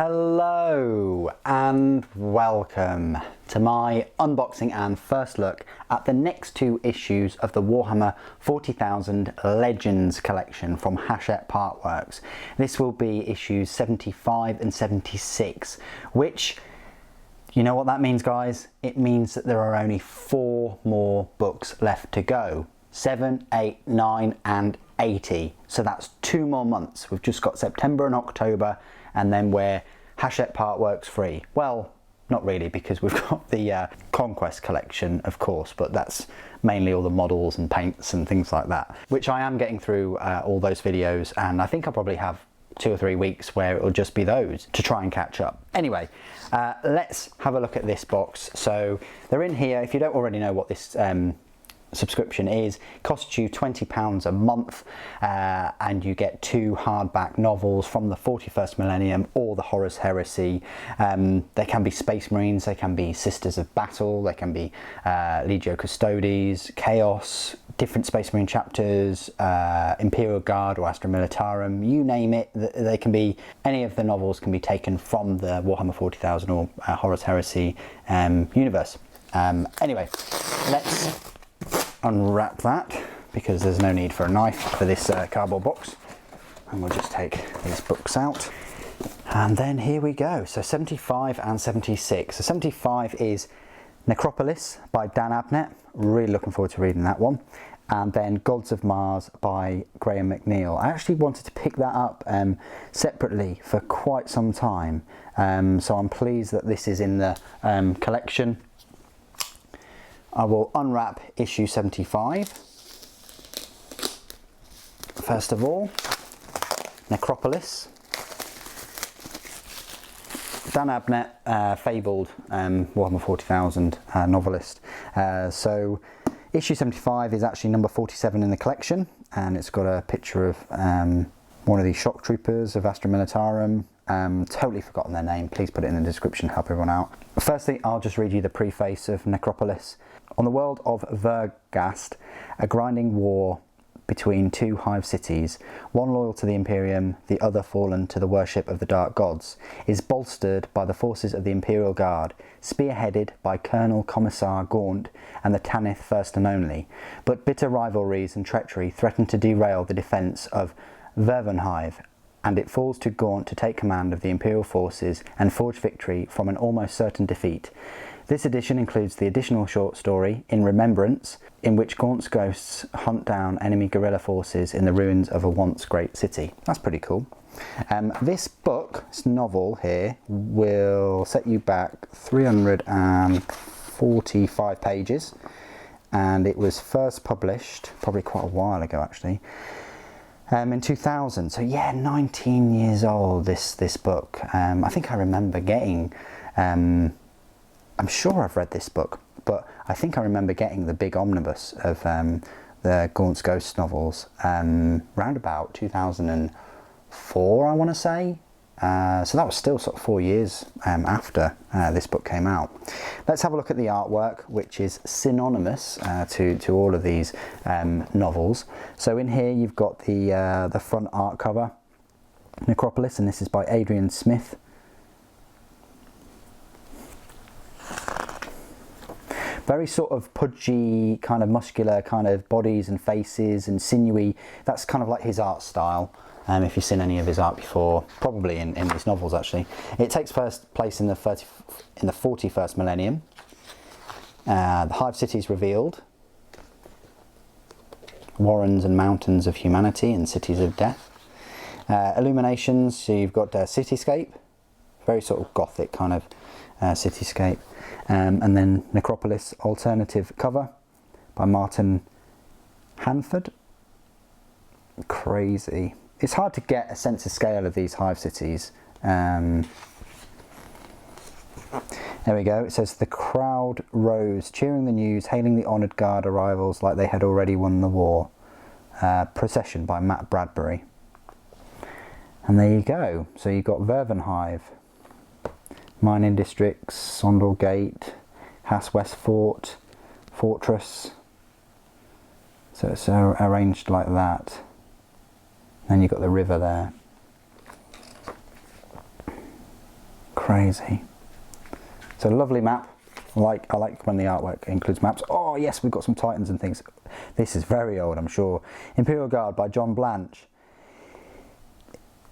Hello and welcome to my unboxing and first look at the next two issues of the Warhammer 40,000 Legends collection from Hachette Partworks. This will be issues 75 and 76, which, you know what that means, guys? It means that there are only 4 more books left to go. 7, 8, 9 and 80. So that's 2 more months. We've just got September and October, and then we're Hachette Partworks free. Well, not really, because we've got the Conquest collection, of course, but that's mainly all the models and paints and things like that, which I am getting through all those videos, and I think I'll probably have 2 or 3 weeks where it'll just be those to try and catch up. Anyway, let's have a look at this box. So they're in here. If you don't already know what this subscription is, it costs you £20 a month, and you get 2 hardback novels from the 41st Millennium or the Horus Heresy. They can be Space Marines, they can be Sisters of Battle, they can be Legio Custodes, Chaos, different Space Marine chapters, Imperial Guard or Astra Militarum, you name it. They can be, any of the novels can be taken from the Warhammer 40,000 or Horus Heresy universe. Anyway, let's unwrap that, because there's no need for a knife for this cardboard box, and we'll just take these books out, and then here we go. So 75 and 76. So 75 is Necropolis by Dan Abnett, really looking forward to reading that one, and then Gods of Mars by Graham McNeil. I actually wanted to pick that up separately for quite some time, so I'm pleased that this is in the collection. I will unwrap issue 75. First of all, Necropolis. Dan Abnett, fabled Warhammer 40,000 novelist. So issue 75 is actually number 47 in the collection, and it's got a picture of one of these shock troopers of Astra Militarum. Totally forgotten their name. Please put it in the description, help everyone out. Firstly, I'll just read you the preface of Necropolis. On the world of Vergast, a grinding war between 2 hive cities, one loyal to the Imperium, the other fallen to the worship of the Dark Gods, is bolstered by the forces of the Imperial Guard, spearheaded by Colonel Commissar Gaunt and the Tanith First and Only. But bitter rivalries and treachery threaten to derail the defence of Vervenhive, and it falls to Gaunt to take command of the Imperial forces and forge victory from an almost certain defeat. This edition includes the additional short story, In Remembrance, in which Gaunt's ghosts hunt down enemy guerrilla forces in the ruins of a once great city. That's pretty cool. This book, this novel here, will set you back 345 pages, and it was first published, probably quite a while ago actually, in 2000. So yeah, 19 years old, this book. I think I remember getting, I'm sure I've read this book, but I think I remember getting the big omnibus of the Gaunt's Ghost novels round about 2004, I want to say. So that was still sort of 4 years after this book came out. Let's have a look at the artwork, which is synonymous to all of these novels. So in here you've got the front art cover, Necropolis, and this is by Adrian Smith. Very sort of pudgy, kind of muscular kind of bodies and faces and sinewy. That's kind of like his art style. If you've seen any of his art before, probably in his novels actually. It takes first place in the 41st Millennium. The Hive City is revealed. Warrens and Mountains of Humanity and Cities of Death. Illuminations, so you've got Cityscape, very sort of gothic kind of cityscape. And then Necropolis alternative cover by Martin Hanford. Crazy. It's hard to get a sense of scale of these hive cities. There we go. It says, the crowd rose, cheering the news, hailing the honoured guard arrivals like they had already won the war. Procession by Matt Bradbury. And there you go. So you've got Vervenhive, mining districts, Sondal Gate, Haas West Fort, Fortress. So it's arranged like that. Then you've got the river there. crazy. It's a lovely map. I like when the artwork includes maps. Oh yes, we've got some Titans and things. This is very old, I'm sure. Imperial Guard by John Blanche.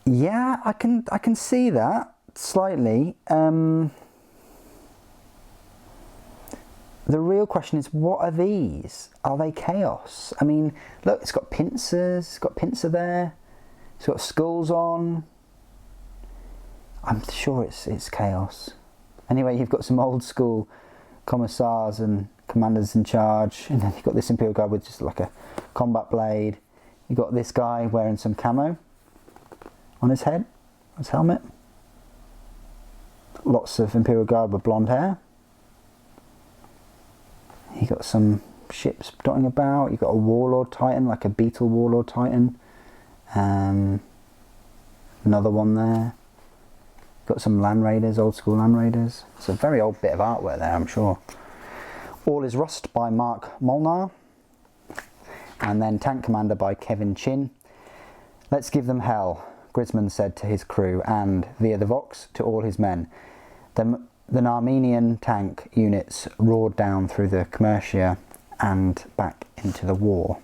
Yeah, I can see that slightly. The real question is, what are these? Are they chaos? I mean, look, it's got pincers. It's got pincer there. It's got skulls on. I'm sure it's chaos. Anyway, you've got some old school commissars and commanders in charge, and then you've got this Imperial Guard with just like a combat blade. You've got this guy wearing some camo on his head, his helmet. Lots of Imperial Guard with blonde hair. You've got some ships dotting about. You've got a Warlord Titan, like a Beetle Warlord Titan. Another one there. Got some Land Raiders, old school Land Raiders. It's a very old bit of artwork there, I'm sure. All is Rust by Mark Molnar. And then Tank Commander by Kevin Chin. Let's give them hell, Grisman said to his crew, and, via the Vox, to all his men. The Armenian tank units roared down through the Commercia and back into the war.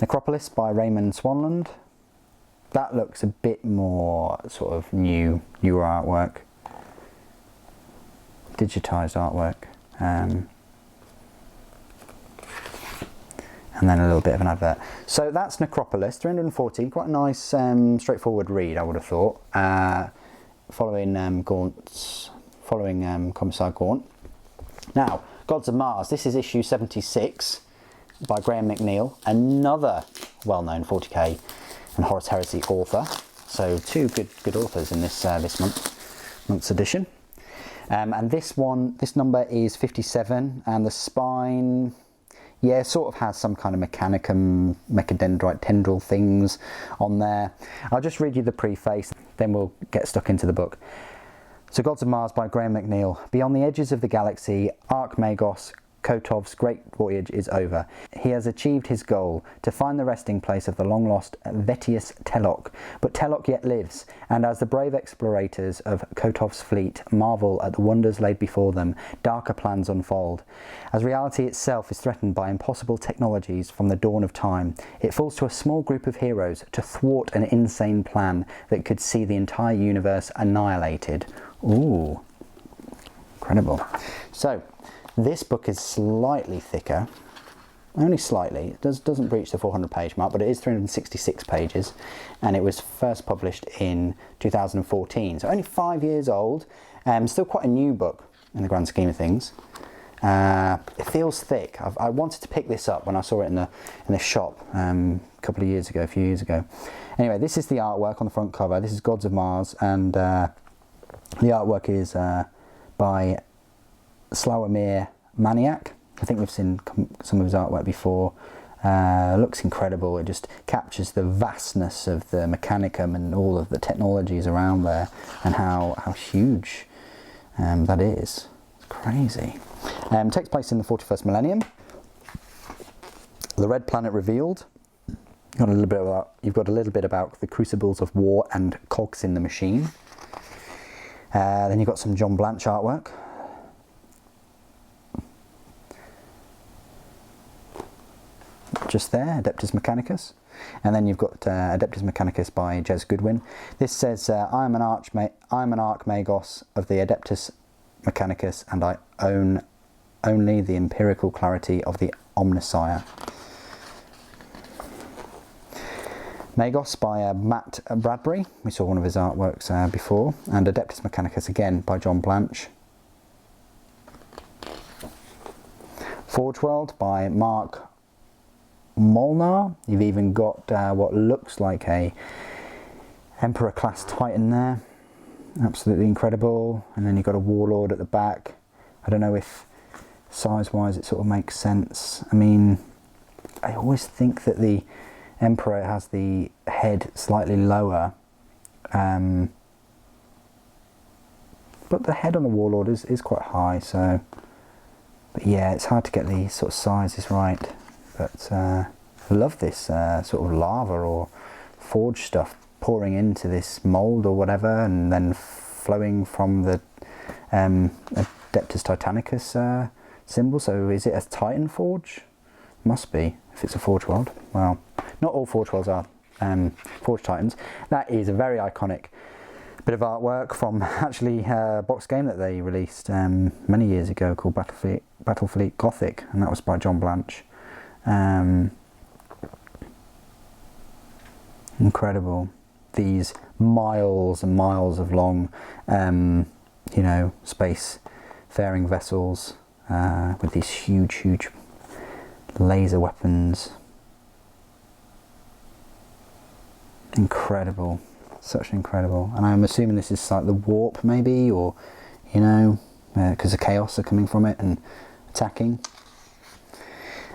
Necropolis by Raymond Swanland. That looks a bit more sort of newer artwork, digitised artwork, and then a little bit of an advert. So that's Necropolis, 314, quite a nice, straightforward read, I would have thought, following Commissar Gaunt. Now, Gods of Mars, this is issue 76 by Graham McNeil, another well-known 40k and Horus Heresy author. So two good authors in this month's edition. And this number is 57, and the spine, yeah, sort of has some kind of mechanicum, mechadendrite tendril things on there. I'll just read you the preface, then we'll get stuck into the book. So Gods of Mars by Graham McNeil. Beyond the edges of the galaxy, Archmagos Kotov's great voyage is over. He has achieved his goal, to find the resting place of the long-lost Vetius Telok. But Telok yet lives, and as the brave explorators of Kotov's fleet marvel at the wonders laid before them, darker plans unfold. As reality itself is threatened by impossible technologies from the dawn of time, it falls to a small group of heroes to thwart an insane plan that could see the entire universe annihilated. Ooh, incredible. So, this book is slightly thicker, only slightly. It doesn't breach the 400 page mark, but it is 366 pages, and it was first published in 2014, so only 5 years old. Still quite a new book in the grand scheme of things. It feels thick. I wanted to pick this up when I saw it in the shop a few years ago. Anyway, this is the artwork on the front cover. This is Gods of Mars, and the artwork is by Slawomir Maniak. I think we've seen some of his artwork before. Looks incredible. It just captures the vastness of the mechanicum and all of the technologies around there, and how huge that is. It's crazy. Takes place in the 41st millennium. The Red Planet revealed. You've got a little bit about the crucibles of war and cogs in the machine. Then you've got some John Blanche artwork. Just there, Adeptus Mechanicus, and then you've got Adeptus Mechanicus by Jez Goodwin. This says, I am an Archmagos of the Adeptus Mechanicus, and I own only the empirical clarity of the Omnissiah. Magos by Matt Bradbury. We saw one of his artworks before, and Adeptus Mechanicus again by John Blanche. Forge World by Mark Molnar. You've even got what looks like a Emperor class Titan there. Absolutely incredible. And then you've got a Warlord at the back. I don't know if size wise it sort of makes sense. I mean, I always think that the Emperor has the head slightly lower, but the head on the Warlord is quite high, so, but yeah, it's hard to get the sort of sizes right. But I love this sort of lava or forge stuff pouring into this mould or whatever, and then flowing from the Adeptus Titanicus symbol. So is it a Titan forge? Must be, if it's a forge world. Well, not all forge worlds are forge Titans. That is a very iconic bit of artwork from actually a box game that they released many years ago called Battlefleet Gothic, and that was by John Blanche. Incredible. These miles and miles of long, you know, space-faring vessels with these huge laser weapons. Incredible. Such incredible. And I'm assuming this is like the warp maybe, or, you know, because the chaos are coming from it and attacking.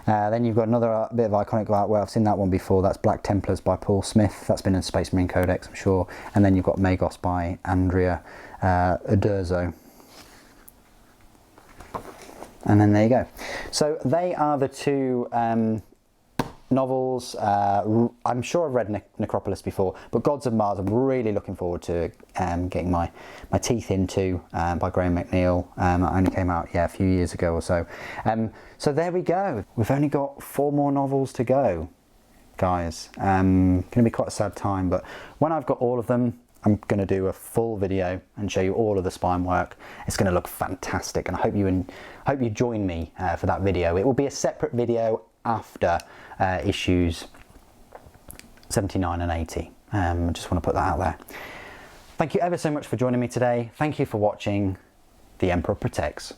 Then you've got another bit of iconic artwork. I've seen that one before. That's Black Templars by Paul Smith. That's been in Space Marine Codex, I'm sure. And then you've got Magos by Andrea Uderzo. And then there you go. So they are the two novels. I'm sure I've read Necropolis before, but Gods of Mars I'm really looking forward to getting my teeth into, by Graham McNeil. That only came out a few years ago or so. So there we go. We've only got 4 more novels to go, guys. Going to be quite a sad time, but when I've got all of them, I'm going to do a full video and show you all of the spine work. It's going to look fantastic, and I hope you join me for that video. It will be a separate video after issues 79 and 80. I just want to put that out there. Thank you ever so much for joining me today. Thank you for watching. The Emperor Protects.